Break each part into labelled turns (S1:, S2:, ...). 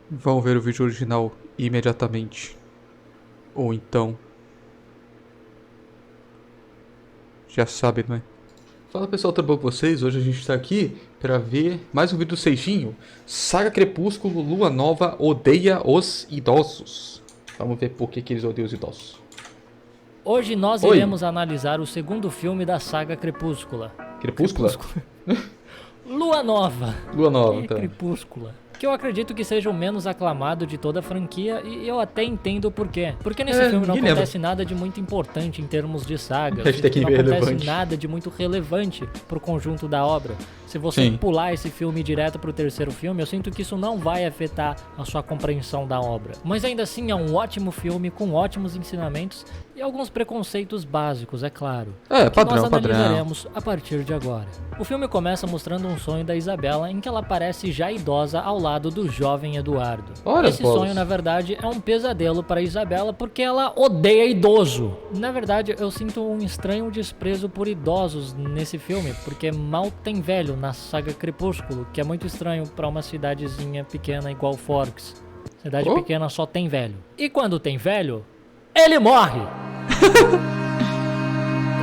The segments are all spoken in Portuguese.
S1: vão ver o vídeo original imediatamente. Ou então, já sabem, não é? Fala pessoal, tudo bom com vocês? Hoje a gente tá aqui pra ver mais um vídeo do Seijinho. Saga Crepúsculo, Lua Nova odeia os idosos. Vamos ver por que eles odeiam os idosos.
S2: Hoje nós
S1: Oi.
S2: iremos analisar o segundo filme da saga Crepúscula.
S1: Crepúscula?
S2: Lua Nova.
S1: Lua Nova, tá.
S2: Crepúscula. Que eu acredito que seja o menos aclamado de toda a franquia e eu até entendo o porquê. Porque nesse filme não
S1: ninguém
S2: acontece nada de muito importante em termos de saga.
S1: Hashtag
S2: Não acontece
S1: irrelevante.
S2: nada de muito relevante pro conjunto da obra. Se você
S1: Sim.
S2: pular esse filme direto pro terceiro filme, eu sinto que isso não vai afetar a sua compreensão da obra. Mas ainda assim é um ótimo filme com ótimos ensinamentos e alguns preconceitos básicos, é claro.
S1: É,
S2: Que
S1: padrão,
S2: nós
S1: padrão.
S2: analisaremos a partir de agora. O filme começa mostrando um sonho da Isabela em que ela parece já idosa ao lado do jovem Eduardo.
S1: Ora,
S2: Esse
S1: bolas.
S2: sonho, na verdade, é um pesadelo para Isabela porque ela odeia idoso. Na verdade, eu sinto um estranho desprezo por idosos nesse filme, porque mal tem velho na saga Crepúsculo, que é muito estranho para uma cidadezinha pequena igual Forks. Cidade
S1: Oh.
S2: pequena só tem velho. E quando tem velho, ele morre!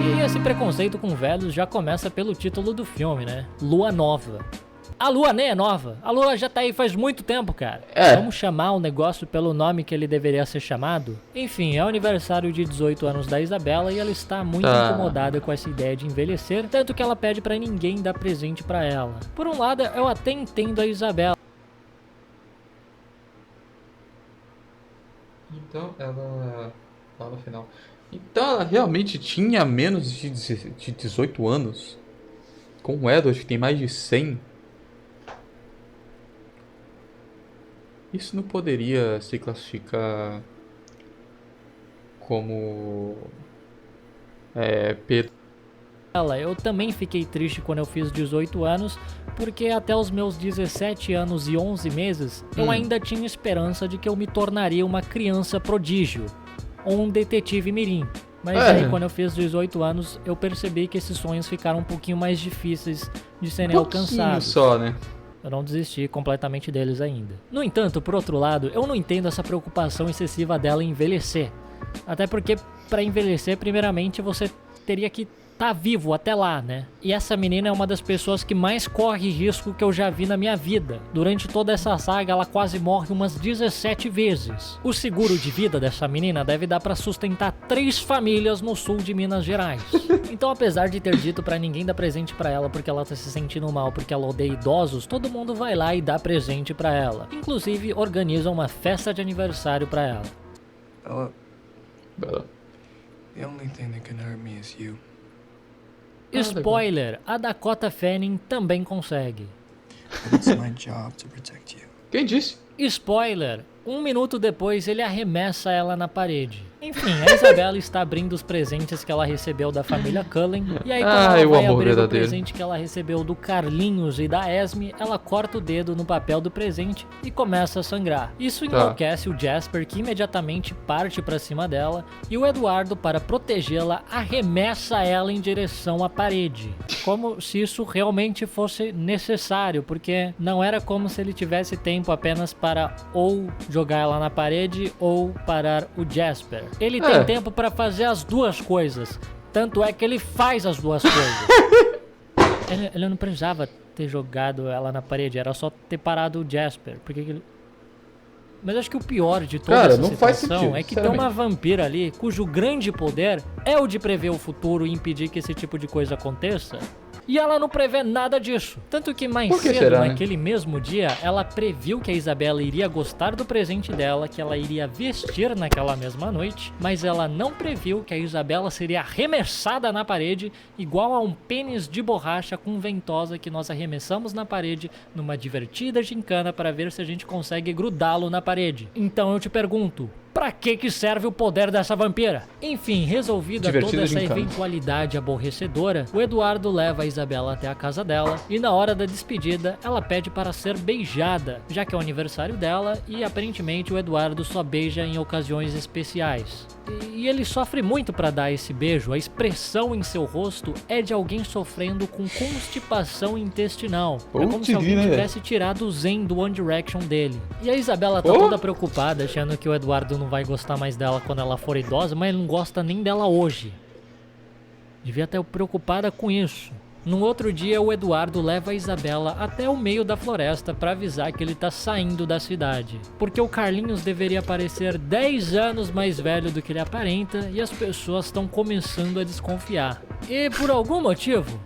S2: E esse preconceito com velhos já começa pelo título do filme, né? Lua Nova. A lua nem é nova. A lua já tá aí faz muito tempo, cara.
S1: É.
S2: Vamos chamar o negócio pelo nome que ele deveria ser chamado? Enfim, é o aniversário de 18 anos da Isabela e ela está muito
S1: Tá.
S2: incomodada com essa ideia de envelhecer, tanto que ela pede pra ninguém dar presente pra ela. Por um lado, eu até entendo a Isabela.
S1: Então ela. Lá no final. Então ela realmente tinha menos de 18 anos. Com o Edward, que tem mais de 100. Isso não poderia se classificar como. Pedro.
S2: Eu também fiquei triste quando eu fiz 18 anos, porque até os meus 17 anos e 11 meses, eu ainda tinha esperança de que eu me tornaria uma criança prodígio, ou um detetive mirim. Mas aí quando eu fiz 18 anos, eu percebi que esses sonhos ficaram um pouquinho mais difíceis de serem alcançados.
S1: Só, né?
S2: Eu não desisti completamente deles ainda. No entanto, por outro lado, eu não entendo essa preocupação excessiva dela em envelhecer. Até porque, para envelhecer, primeiramente, você teria que estar vivo até lá, né? E essa menina é uma das pessoas que mais corre risco que eu já vi na minha vida. Durante toda essa saga, ela quase morre umas 17 vezes. O seguro de vida dessa menina deve dar para sustentar 3 famílias no sul de Minas Gerais. Então, apesar de ter dito para ninguém dar presente para ela porque ela tá se sentindo mal porque ela odeia idosos, todo mundo vai lá e dá presente para ela. Inclusive, organiza uma festa de aniversário para ela.
S3: Bella, the only thing that can hurt me is you.
S2: Spoiler, a Dakota Fanning também consegue.
S3: But it's my job to protect you.
S1: Quem disse?
S2: Spoiler, 1 minuto depois ele arremessa ela na parede. Enfim, a Isabela está abrindo os presentes que ela recebeu da família Cullen. E aí quando ela
S1: o
S2: vai
S1: amor
S2: abrir o
S1: verdadeiro.
S2: presente que ela recebeu do Carlinhos e da Esme, ela corta o dedo no papel do presente e começa a sangrar. Isso enlouquece o Jasper, que imediatamente parte pra cima dela, e o Eduardo, para protegê-la, arremessa ela em direção à parede. Como se isso realmente fosse necessário, porque não era como se ele tivesse tempo apenas para ou jogar ela na parede ou parar o Jasper. Ele tem tempo para fazer as duas coisas. Tanto é que ele faz as duas coisas. Ele não precisava ter jogado ela na parede, era só ter parado o Jasper. Porque ele... Mas acho que o pior de toda
S1: Cara,
S2: essa
S1: não faz
S2: situação
S1: sentido,
S2: é que tem uma vampira ali cujo grande poder é o de prever o futuro e impedir que esse tipo de coisa aconteça. E ela não prevê nada disso. Tanto que mais
S1: Por que
S2: cedo,
S1: será, né?
S2: naquele mesmo dia, ela previu que a Isabela iria gostar do presente dela, que ela iria vestir naquela mesma noite, mas ela não previu que a Isabela seria arremessada na parede, igual a um pênis de borracha com ventosa que nós arremessamos na parede numa divertida gincana para ver se a gente consegue grudá-lo na parede. Então eu te pergunto, pra que serve o poder dessa vampira? Enfim, resolvida toda
S1: Divertida
S2: essa
S1: gincana.
S2: eventualidade aborrecedora, o Eduardo leva a Isabela até a casa dela e na hora da despedida ela pede para ser beijada, já que é o aniversário dela e aparentemente o Eduardo só beija em ocasiões especiais. E ele sofre muito pra dar esse beijo. A expressão em seu rosto é de alguém sofrendo com constipação intestinal. É como se alguém tivesse tirado o zen do One Direction dele. E a Isabela tá toda preocupada, achando que o Eduardo não vai gostar mais dela quando ela for idosa, mas ele não gosta nem dela hoje. Devia estar preocupada com isso. No outro dia, o Eduardo leva a Isabela até o meio da floresta para avisar que ele tá saindo da cidade. Porque o Carlinhos deveria parecer 10 anos mais velho do que ele aparenta e as pessoas estão começando a desconfiar. E por algum motivo,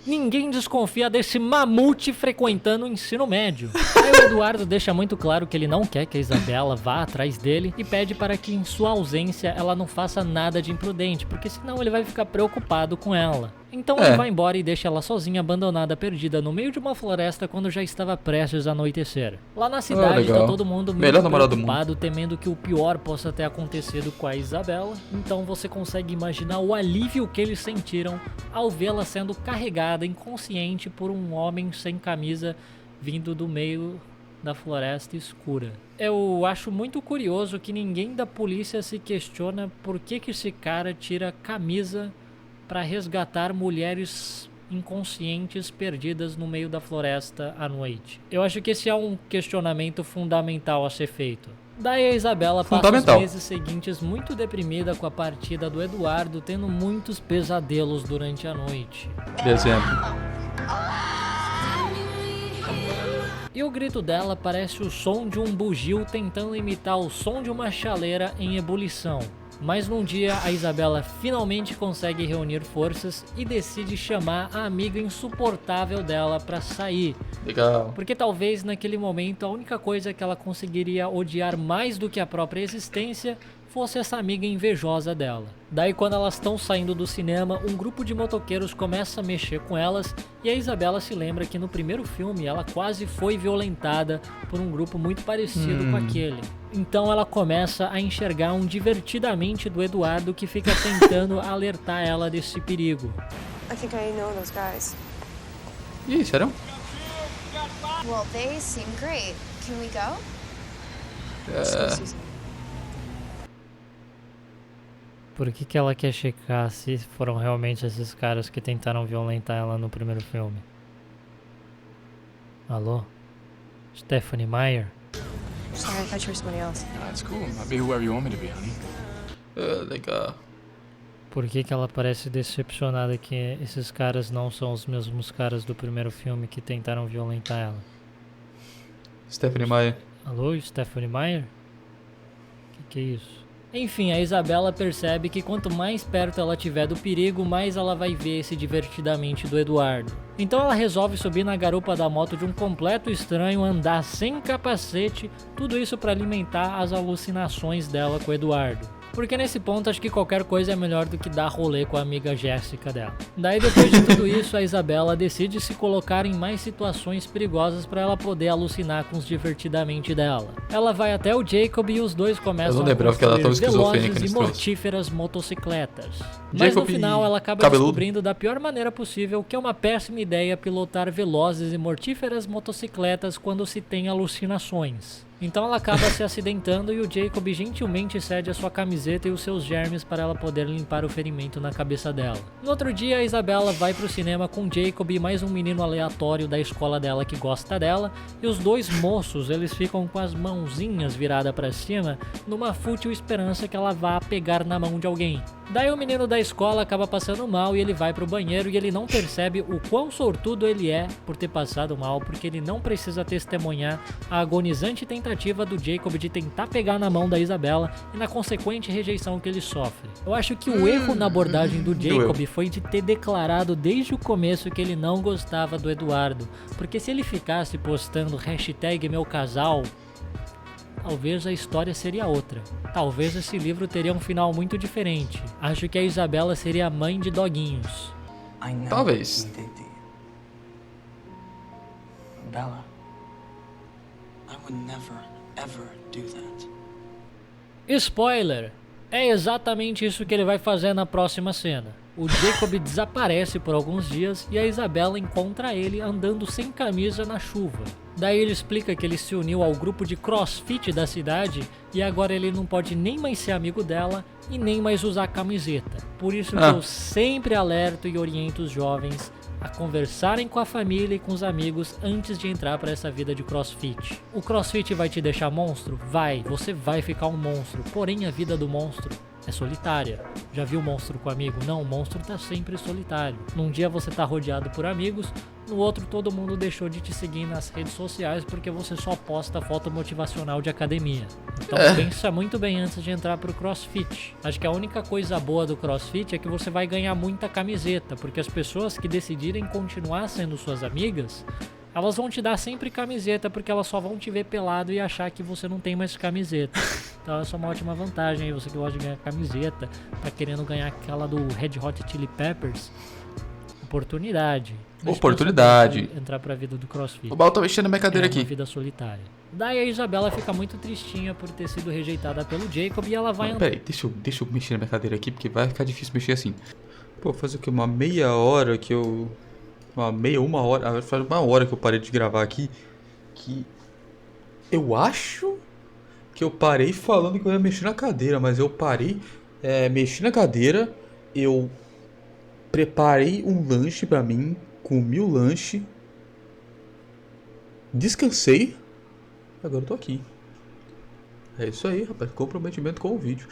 S2: ninguém desconfia desse mamute frequentando o ensino médio. Aí o Eduardo deixa muito claro que ele não quer que a Isabela vá atrás dele e pede para que em sua ausência ela não faça nada de imprudente, porque senão ele vai ficar preocupado com ela. Então ele vai embora e deixa ela sozinha, abandonada, perdida no meio de uma floresta quando já estava prestes a anoitecer. Lá na cidade tá todo mundo muito preocupado, temendo que o pior possa ter acontecido com a Isabela. Então você consegue imaginar o alívio que eles sentiram ao vê-la sendo carregada inconsciente por um homem sem camisa vindo do meio da floresta escura. Eu acho muito curioso que ninguém da polícia se questiona por que esse cara tira a camisa para resgatar mulheres inconscientes perdidas no meio da floresta à noite. Eu acho que esse é um questionamento fundamental a ser feito. Daí a Isabela passa os meses seguintes muito deprimida com a partida do Eduardo, tendo muitos pesadelos durante a noite. E o grito dela parece o som de um bugio tentando imitar o som de uma chaleira em ebulição. Mas num dia, a Isabela finalmente consegue reunir forças e decide chamar a amiga insuportável dela pra sair.
S1: Legal.
S2: Porque talvez naquele momento a única coisa que ela conseguiria odiar mais do que a própria existência fosse essa amiga invejosa dela. Daí quando elas estão saindo do cinema, um grupo de motoqueiros começa a mexer com elas e a Isabela se lembra que no primeiro filme ela quase foi violentada por um grupo muito parecido com aquele. Então ela começa a enxergar um divertidamente do Eduardo que fica tentando alertar ela desse perigo.
S4: I think I know those guys.
S1: Ih, sério?
S4: Well, they seem great. Can we go?
S2: Por que ela quer checar se foram realmente esses caras que tentaram violentar ela no primeiro filme? Alô? Stephanie Meyer?
S4: Sorry, I thought you were somebody else.
S3: That's cool. I'll be whoever you want me to be, honey.
S1: Legal.
S2: Por que ela parece decepcionada que esses caras não são os mesmos caras do primeiro filme que tentaram violentar ela?
S1: Stephanie Meyer.
S2: Alô, Stephanie Meyer? Que é isso? Enfim, a Isabela percebe que quanto mais perto ela tiver do perigo, mais ela vai ver esse divertidamente do Eduardo. Então ela resolve subir na garupa da moto de um completo estranho, andar sem capacete, tudo isso para alimentar as alucinações dela com o Eduardo. Porque nesse ponto acho que qualquer coisa é melhor do que dar rolê com a amiga Jéssica dela. Daí depois de tudo isso, a Isabela decide se colocar em mais situações perigosas para ela poder alucinar com os divertidamente dela. Ela vai até o Jacob e os dois começam a construir velozes e mortíferas motocicletas. Mas no final ela acaba descobrindo da pior maneira possível que é uma péssima ideia pilotar velozes e mortíferas motocicletas quando se tem alucinações. Então ela acaba se acidentando e o Jacob gentilmente cede a sua camiseta e os seus germes para ela poder limpar o ferimento na cabeça dela. No outro dia, a Isabela vai pro cinema com o Jacob e mais um menino aleatório da escola dela que gosta dela, e os dois moços, eles ficam com as mãozinhas viradas para cima, numa fútil esperança que ela vá pegar na mão de alguém. Daí o menino da escola acaba passando mal e ele vai pro banheiro e ele não percebe o quão sortudo ele é por ter passado mal, porque ele não precisa testemunhar a agonizante tentativa do Jacob de tentar pegar na mão da Isabela e na consequente rejeição que ele sofre. Eu acho que o erro na abordagem do Jacob foi de ter declarado desde o começo que ele não gostava do Eduardo, porque se ele ficasse postando #MeuCasal, talvez a história seria outra. Talvez esse livro teria um final muito diferente. Acho que a Isabela seria a mãe de doguinhos.
S1: Talvez.
S3: Bella, I would never, ever do that.
S2: Spoiler! É exatamente isso que ele vai fazer na próxima cena. O Jacob desaparece por alguns dias e a Isabela encontra ele andando sem camisa na chuva. Daí ele explica que ele se uniu ao grupo de CrossFit da cidade e agora ele não pode nem mais ser amigo dela e nem mais usar camiseta. Por isso que eu sempre alerto e oriento os jovens a conversarem com a família e com os amigos antes de entrar para essa vida de CrossFit. O CrossFit vai te deixar monstro? Vai, você vai ficar um monstro, porém a vida do monstro é solitária. Já viu o monstro com amigo? Não, o monstro tá sempre solitário. Num dia você tá rodeado por amigos, no outro todo mundo deixou de te seguir nas redes sociais porque você só posta foto motivacional de academia. Então pensa muito bem antes de entrar pro CrossFit. Acho que a única coisa boa do CrossFit é que você vai ganhar muita camiseta, porque as pessoas que decidirem continuar sendo suas amigas, elas vão te dar sempre camiseta, porque elas só vão te ver pelado e achar que você não tem mais camiseta. Então essa é uma ótima vantagem aí, você que gosta de ganhar camiseta, tá querendo ganhar aquela do Red Hot Chili Peppers. Oportunidade.
S1: Oportunidade.
S2: Entrar pra vida do CrossFit.
S1: O Baú tá mexendo na minha cadeira aqui.
S2: Uma vida solitária. Daí a Isabela fica muito tristinha por ter sido rejeitada pelo Jacob e ela vai andar.
S1: Peraí, deixa eu mexer na minha cadeira aqui, porque vai ficar difícil mexer assim. Pô, faz o que? Uma meia hora que eu... uma hora... Faz uma hora que eu parei de gravar aqui. Que... Eu acho que eu parei falando que eu ia mexer na cadeira, mas eu parei... mexi na cadeira, eu... preparei um lanche pra mim, comi o lanche, descansei, agora eu tô aqui. É isso aí, rapaz, comprometimento com o vídeo.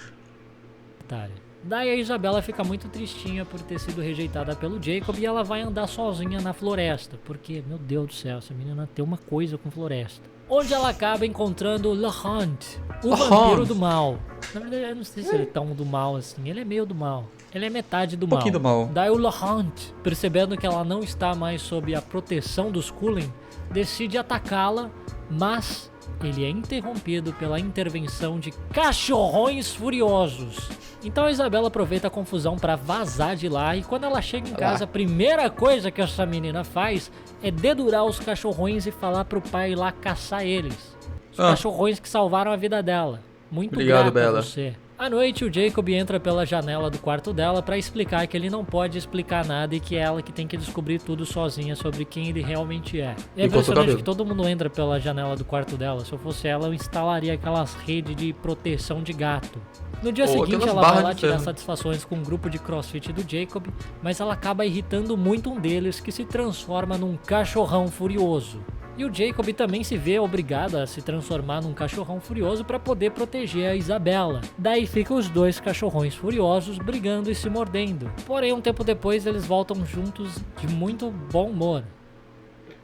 S2: Daí a Isabela fica muito tristinha por ter sido rejeitada pelo Jacob e ela vai andar sozinha na floresta, porque, meu Deus do céu, essa menina tem uma coisa com floresta. Onde ela acaba encontrando Laurent, o vampiro do mal. Na verdade, eu não sei se ele é tão do mal assim, ele é meio do mal. Ele é metade do mal.
S1: pouquinho do mal.
S2: Daí o Laurent, percebendo que ela não está mais sob a proteção dos Cullen, decide atacá-la, mas ele é interrompido pela intervenção de cachorrões furiosos. Então a Isabela aproveita a confusão para vazar de lá e quando ela chega em casa, a primeira coisa que essa menina faz é dedurar os cachorrões e falar pro pai ir lá caçar eles. Os cachorrões que salvaram a vida dela. Muito
S1: Obrigado,
S2: grata a
S1: Bela.
S2: você. À noite, o Jacob entra pela janela do quarto dela pra explicar que ele não pode explicar nada e que é ela que tem que descobrir tudo sozinha sobre quem ele realmente é. É impressionante que todo mundo entra pela janela do quarto dela. Se eu fosse ela, eu instalaria aquelas redes de proteção de gato. No dia seguinte, ela vai lá tirar satisfações com um grupo de CrossFit do Jacob, mas ela acaba irritando muito um deles, que se transforma num cachorrão furioso. E o Jacob também se vê obrigado a se transformar num cachorrão furioso para poder proteger a Isabela. Daí ficam os dois cachorrões furiosos brigando e se mordendo. Porém, um tempo depois, eles voltam juntos de muito bom humor.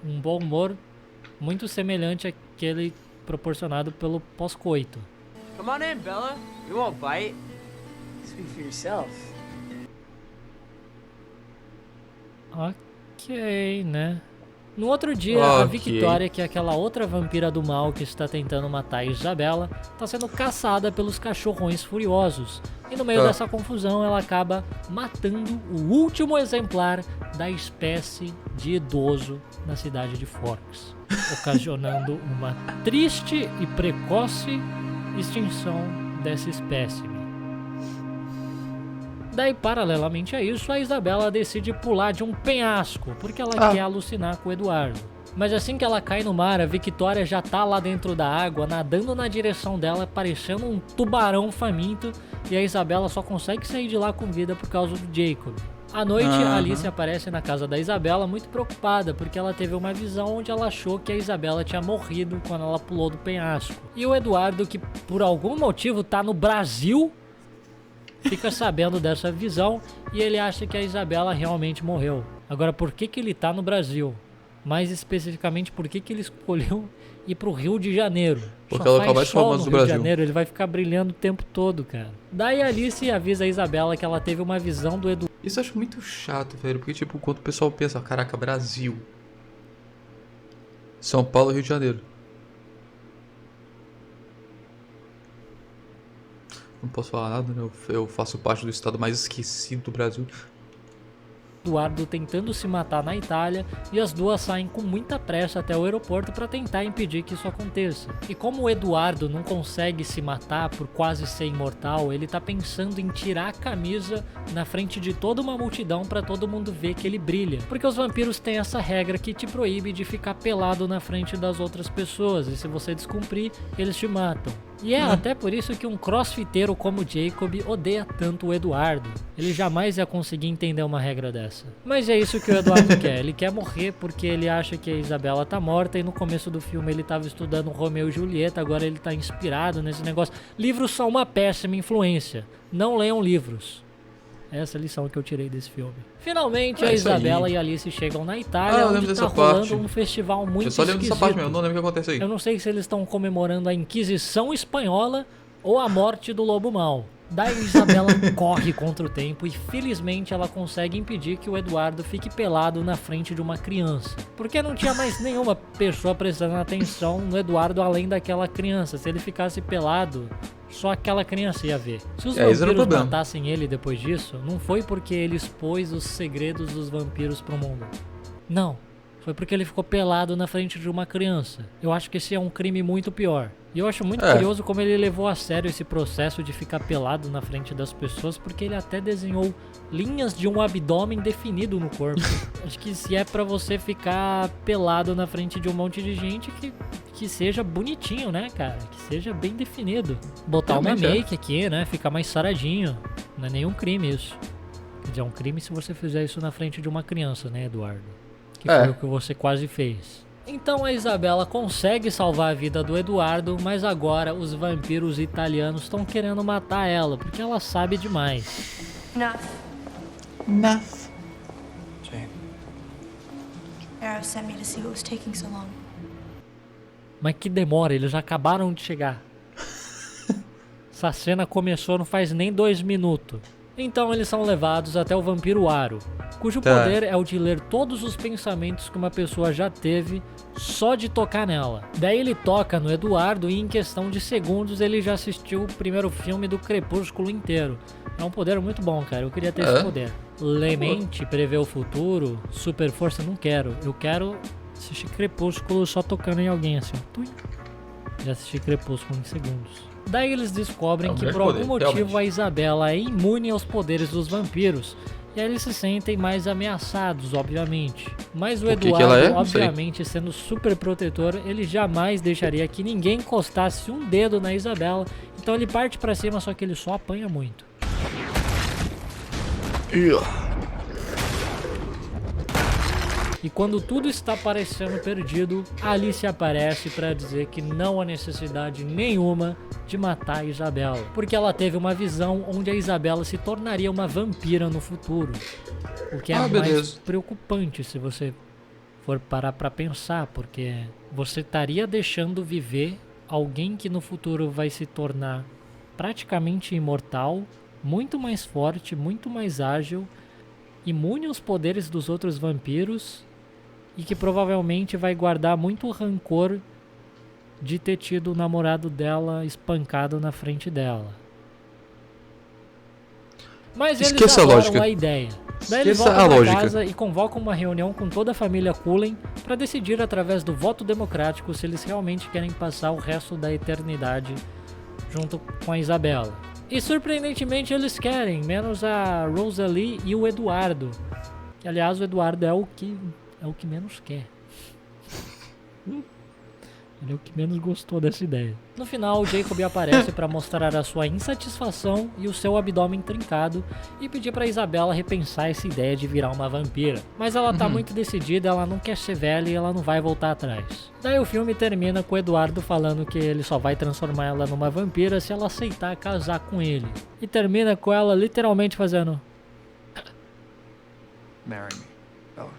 S2: Um bom humor muito semelhante àquele proporcionado pelo pós-coito.
S5: Come on in, Bella. You won't bite. Speak for yourself.
S2: Ok, né? No outro dia, a Victoria, que é aquela outra vampira do mal que está tentando matar a Isabela, está sendo caçada pelos cachorrões furiosos. E no meio dessa confusão, ela acaba matando o último exemplar da espécie de idoso na cidade de Forks, ocasionando uma triste e precoce extinção dessa espécime. Daí, paralelamente a isso, a Isabela decide pular de um penhasco, porque ela quer alucinar com o Eduardo. Mas assim que ela cai no mar, a Victoria já tá lá dentro da água, nadando na direção dela, parecendo um tubarão faminto, e a Isabela só consegue sair de lá com vida por causa do Jacob. À noite, a Alice aparece na casa da Isabela muito preocupada, porque ela teve uma visão onde ela achou que a Isabela tinha morrido quando ela pulou do penhasco. E o Eduardo, que por algum motivo tá no Brasil, fica sabendo dessa visão e ele acha que a Isabela realmente morreu. Agora, por que ele tá no Brasil? Mais especificamente, por que ele escolheu ir pro Rio de Janeiro?
S1: Porque ela é mais famosa do Brasil.
S2: Janeiro, ele vai ficar brilhando o tempo todo, cara. Daí a Alice avisa a Isabela que ela teve uma visão do Eduardo.
S1: Isso eu acho muito chato, velho, porque tipo, quando o pessoal pensa, caraca, Brasil, São Paulo, Rio de Janeiro. Não posso falar nada, né? Eu faço parte do estado mais esquecido do Brasil.
S2: Eduardo tentando se matar na Itália e as duas saem com muita pressa até o aeroporto para tentar impedir que isso aconteça. E como o Eduardo não consegue se matar por quase ser imortal, ele tá pensando em tirar a camisa na frente de toda uma multidão para todo mundo ver que ele brilha. Porque os vampiros têm essa regra que te proíbe de ficar pelado na frente das outras pessoas, e se você descumprir, eles te matam. E é até por isso que um crossfiteiro como Jacob odeia tanto o Eduardo. Ele jamais ia conseguir entender uma regra dessa. Mas é isso que o Eduardo quer. Ele quer morrer porque ele acha que a Isabela tá morta e no começo do filme ele tava estudando Romeu e Julieta, agora ele tá inspirado nesse negócio. Livros são uma péssima influência. Não leiam livros. Essa é a lição que eu tirei desse filme. Finalmente, a Isabela e a Alice chegam na Itália, onde tá rolando um festival muito esquisito.
S1: Eu só lembro dessa parte mesmo, eu não lembro o que acontece aí.
S2: Eu não sei se eles estão comemorando a Inquisição Espanhola ou a morte do Lobo Mau. Daí a Isabela corre contra o tempo e felizmente ela consegue impedir que o Eduardo fique pelado na frente de uma criança. Porque não tinha mais nenhuma pessoa prestando atenção no Eduardo além daquela criança. Se ele ficasse pelado, só aquela criança ia ver. Se os vampiros matassem ele depois disso, não foi porque ele expôs os segredos dos vampiros pro mundo. Não, foi porque ele ficou pelado na frente de uma criança. Eu acho que esse é um crime muito pior. E eu acho muito curioso como ele levou a sério esse processo de ficar pelado na frente das pessoas, porque ele até desenhou linhas de um abdômen definido no corpo. Acho que se é pra você ficar pelado na frente de um monte de gente, que seja bonitinho, né, cara? Que seja bem definido. Botar uma make aqui, né? Ficar mais saradinho. Não é nenhum crime isso. Quer dizer, é um crime se você fizer isso na frente de uma criança, né, Eduardo? Que foi o que você quase fez. Então a Isabela consegue salvar a vida do Eduardo, mas agora os vampiros italianos estão querendo matar ela, porque ela sabe demais.
S4: Enough.
S3: Jane.
S4: Arrow sent me to see what was taking so long.
S2: Mas que demora, eles já acabaram de chegar. Essa cena começou não faz nem 2 minutos. Então eles são levados até o vampiro Aro, cujo poder é o de ler todos os pensamentos que uma pessoa já teve só de tocar nela. Daí ele toca no Eduardo e em questão de segundos ele já assistiu o primeiro filme do Crepúsculo inteiro. É um poder muito bom, cara, eu queria ter esse poder. Lemente, prever o futuro, super força, não quero. Eu quero assistir Crepúsculo só tocando em alguém assim. Já assisti Crepúsculo em segundos. Daí eles descobrem que por algum motivo a Isabela é imune aos poderes dos vampiros. E aí eles se sentem mais ameaçados, obviamente. Mas o Eduardo, obviamente, sendo super protetor, ele jamais deixaria que ninguém encostasse um dedo na Isabela. Então ele parte pra cima, só que ele só apanha muito. E quando tudo está parecendo perdido, a Alice aparece para dizer que não há necessidade nenhuma de matar a Isabela, porque ela teve uma visão onde a Isabela se tornaria uma vampira no futuro. O que é mais preocupante se você for parar para pensar, porque você estaria deixando viver alguém que no futuro vai se tornar praticamente imortal, muito mais forte, muito mais ágil, imune aos poderes dos outros vampiros e que provavelmente vai guardar muito rancor de ter tido o namorado dela espancado na frente dela. Mas eles adoram a ideia. Daí eles voltam pra casa e convocam uma reunião com toda a família Cullen para decidir através do voto democrático se eles realmente querem passar o resto da eternidade junto com a Isabela. E surpreendentemente eles querem, menos a Rosalie e o Eduardo. Que aliás o Eduardo é o que menos quer. Ele é o que menos gostou dessa ideia. No final, o Jacob aparece para mostrar a sua insatisfação e o seu abdômen trincado e pedir para Isabela repensar essa ideia de virar uma vampira. Mas ela tá muito decidida, ela não quer ser velha e ela não vai voltar atrás. Daí o filme termina com o Eduardo falando que ele só vai transformar ela numa vampira se ela aceitar casar com ele. E termina com ela literalmente fazendo...
S3: Marry me, Bella.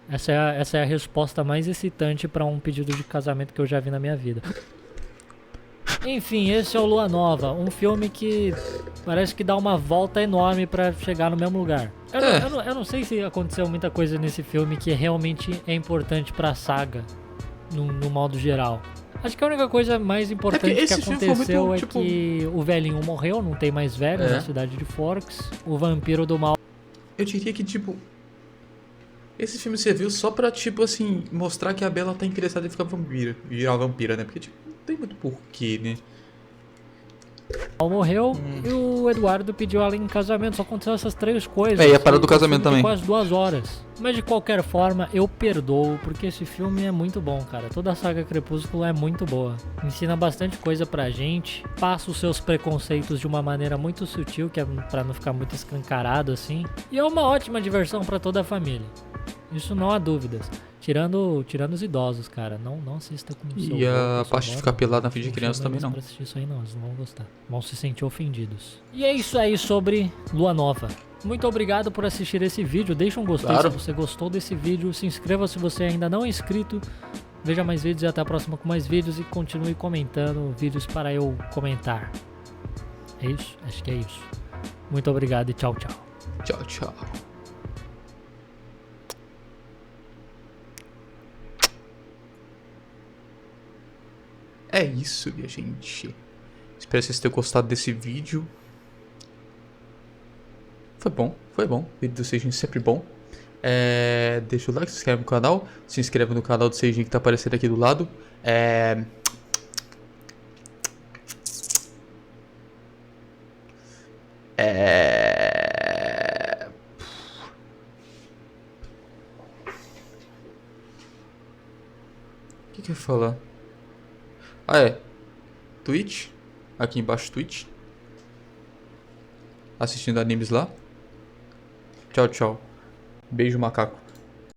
S2: Essa é a resposta mais excitante para um pedido de casamento que eu já vi na minha vida. Enfim, esse é o Lua Nova, um filme que parece que dá uma volta enorme para chegar no mesmo lugar. Eu não sei se aconteceu muita coisa nesse filme que realmente é importante para a saga, no modo geral. Acho que a única coisa mais importante que
S1: esse filme foi
S2: aconteceu
S1: muito,
S2: é
S1: tipo-
S2: que o velhinho morreu, não tem mais velho
S1: É.
S2: na cidade de Forks. O vampiro do mal
S1: Eu diria que, tipo... Esse filme serviu só pra, tipo assim, mostrar que a Bella tá interessada em ficar vampira. Virar vampira, né? Porque, tipo, não tem muito porquê, né?
S2: morreu e o Eduardo pediu ela em casamento. Só aconteceu essas 3 coisas.
S1: É, e a parada do
S2: o
S1: casamento
S2: filme tem
S1: também.
S2: quase 2 horas. Mas de qualquer forma, eu perdoo, porque esse filme é muito bom, cara. Toda a saga Crepúsculo é muito boa. Ensina bastante coisa pra gente. Passa os seus preconceitos de uma maneira muito sutil, que é pra não ficar muito escancarado assim. E é uma ótima diversão pra toda a família. Isso não há dúvidas. Tirando os idosos, cara. Não assista com o seu
S1: E a
S2: avô, com
S1: parte de
S2: sua
S1: ficar
S2: avó.
S1: pelado na frente de criança
S2: chama
S1: também
S2: eles
S1: não.
S2: Pra assistir isso aí não, eles não vão gostar. Vão se sentir ofendidos. E é isso aí sobre Lua Nova. Muito obrigado por assistir esse vídeo. Deixa um gostei
S1: Claro.
S2: se você gostou desse vídeo. Se inscreva se você ainda não é inscrito. Veja mais vídeos e até a próxima com mais vídeos. E continue comentando vídeos para eu comentar. É isso? Acho que é isso. Muito obrigado e tchau, tchau.
S1: Tchau, tchau. É isso, minha gente. Espero que vocês tenham gostado desse vídeo. Foi bom, foi bom. O vídeo do Seijin sempre bom. Deixa o like, se inscreve no canal. Se inscreve no canal do Seijin que tá aparecendo aqui do lado. O que eu ia falar? Ah, é. Twitch. Aqui embaixo, Twitch. Assistindo animes lá. Tchau, tchau. Beijo, macaco.